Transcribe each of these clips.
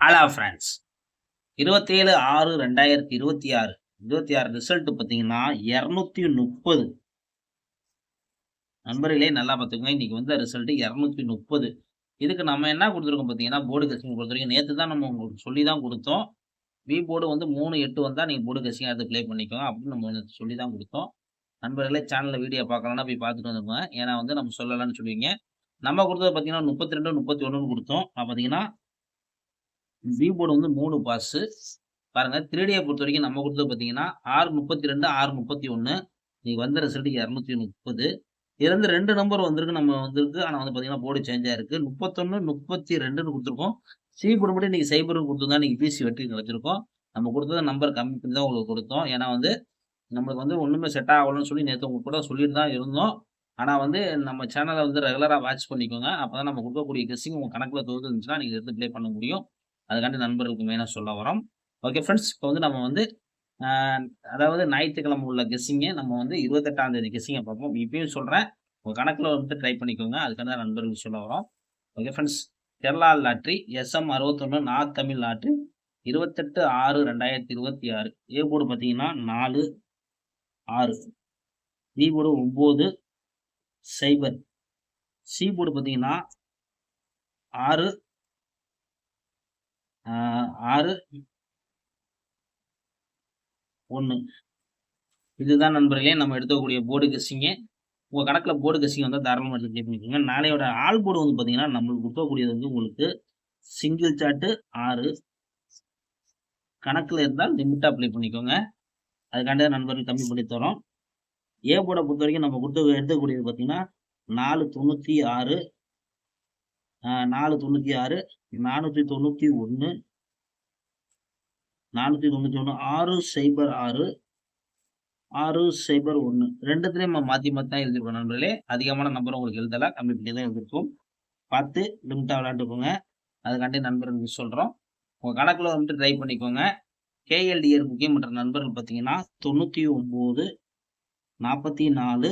Hello friends, 27/6/2026 result பார்த்தீங்கன்னா 230. நண்பர்களே நல்லா பார்த்துக்கோங்க. இன்னைக்கு வந்த ரிசல்ட் 230. இதுக்கு நம்ம என்ன கொடுத்துருக்கோம் பார்த்தீங்கன்னா, போர்டு கசிங் பொறுத்தவரைக்கும் நேற்று தான் நம்ம உங்களுக்கு சொல்லி தான் கொடுத்தோம். பி போர்டு வந்து 3, 8 வந்தா நீங்க போர்டு கசிங் எடுத்து ப்ளே பண்ணிக்கோங்க அப்படின்னு நம்ம சொல்லி தான் கொடுத்தோம். நண்பர்களே சேனல்ல வீடியோ பார்க்கலன்னா போய் பார்த்துட்டு வந்துருங்க. ஏன்னா வந்து நம்ம சொல்லலாம்னு சொல்லுவீங்க. நம்ம கொடுத்தது பார்த்தீங்கன்னா 32, 31ன்னு கொடுத்தோம். பார்த்தீங்கன்னா பி போர்டு வந்து 3 பாஸு. பாருங்க 3Dயை பொறுத்தவரைக்கும் நம்ம கொடுத்தது பார்த்தீங்கன்னா 632, 631. இன்னைக்கு வந்த ரிசல்ட் 230. இதுலேருந்து 2 நம்பர் வந்திருக்கு நம்ம வந்திருக்கு. ஆனா வந்து பார்த்தீங்கன்னா போர்டு சேஞ்ச் ஆயிருக்கு. 31, 32ன்னு கொடுத்துருக்கோம். சி போர்டு மட்டும் இன்னைக்கு சைபருக்கு கொடுத்துருந்தா இன்னைக்கு பிசி வெற்றி கிடைச்சிருக்கும். நம்ம கொடுத்தது நம்பர் கம்மி பண்ணி தான் உங்களுக்கு கொடுத்தோம். ஏன்னா வந்து நம்மளுக்கு வந்து ஒண்ணுமே செட் ஆகலன்னு சொல்லி நேற்று உங்க கூட சொல்லிட்டு தான் இருந்தோம். ஆனா வந்து நம்ம சேனலை வந்து ரெகுலரா வாட்ச் பண்ணிக்கோங்க. அப்பதான் நம்ம கொடுக்கக்கூடிய கெஸ்ஸிங் உங்க கணக்குல தோதுச்சுன்னா நீங்க எடுத்து ப்ளே பண்ண முடியும். அதுக்காண்டி நண்பர்களுக்கு மெயினா சொல்ல வரோம். ஓகே ஃப்ரெண்ட்ஸ், இப்போ வந்து நம்ம வந்து அதாவது ஞாயிற்றுக்கிழமை உள்ள கெஸ்ஸிங்கை நம்ம வந்து 28ஆம் தேதி கெஸ்ஸிங்கை பார்ப்போம். இப்பயும் சொல்றேன், உங்க கணக்குல வந்து ட்ரை பண்ணிக்கோங்க. அதுக்கான நண்பர்களுக்கு சொல்ல வரோம். Okay friends, Kerala lottery SM 61 north Tamil lottery 28/6/2026. A board பார்த்தீங்கன்னா 4, 6. B board 9, 0. சி போர்டு பார்த்தீங்கன்னா 6, 6, 1. இதுதான் நண்பர்களே நம்ம எடுக்கக்கூடிய போர்டு கெஸ்ஸிங்கு. உங்க கணக்குல போர்டு கெஸ்ஸிங் வந்து தாராளமாக எடுத்து ப்ளே பண்ணிக்கோங்க. நாளையோட ஆல் போர்டு வந்து பார்த்தீங்கன்னா நம்மளுக்கு கொடுக்கக்கூடியது வந்து உங்களுக்கு சிங்கிள் சார்ட்டு 6. கணக்குல இருந்தால் லிமிட்டா ப்ளே பண்ணிக்கோங்க. அதுக்காண்டி நண்பர்கள் கம்மி பண்ணி தரோம். ஏ போர்டை பொறுத்த வரைக்கும் நம்ம எடுக்கக்கூடியது பார்த்தீங்கன்னா 496, 496, 491, 491, 606, 601. ரெண்டுத்துலயும் நம்ம மாத்தி தான் எழுதிருக்கோம் நண்பர்களே. அதிகமான நம்பர் உங்களுக்கு எழுதல, கம்மி பண்ணி தான் எழுதிருக்கோம். பார்த்து லிமிட்டா விளையாண்டுக்கோங்க. அதுக்காண்டி நண்பர்களுக்கு சொல்றோம். உங்க கணக்குல வந்து ட்ரை பண்ணிக்கோங்க. KLDR முக்கியம் பண்ற நண்பர்கள் பார்த்தீங்கன்னா 99, 44,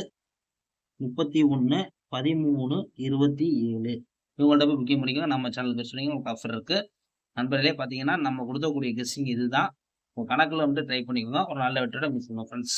31, 13, 27. இவங்கள்ட்ட போய் புக்கிங் பண்ணிக்கோங்க. நம்ம சேனல் பேர் சொன்னீங்க உங்களுக்கு ஆஃபர் இருக்கு. நண்பர்களே பார்த்தீங்கன்னா நம்ம கொடுக்கக்கூடிய கெஸ்ஸிங் இதுதான். உங்க கணக்குல வந்து ட்ரை பண்ணிக்கோங்க. ஒரு நல்ல வெற்றியோட மிஸ் பண்ணுவோம் ஃப்ரெண்ட்ஸ்.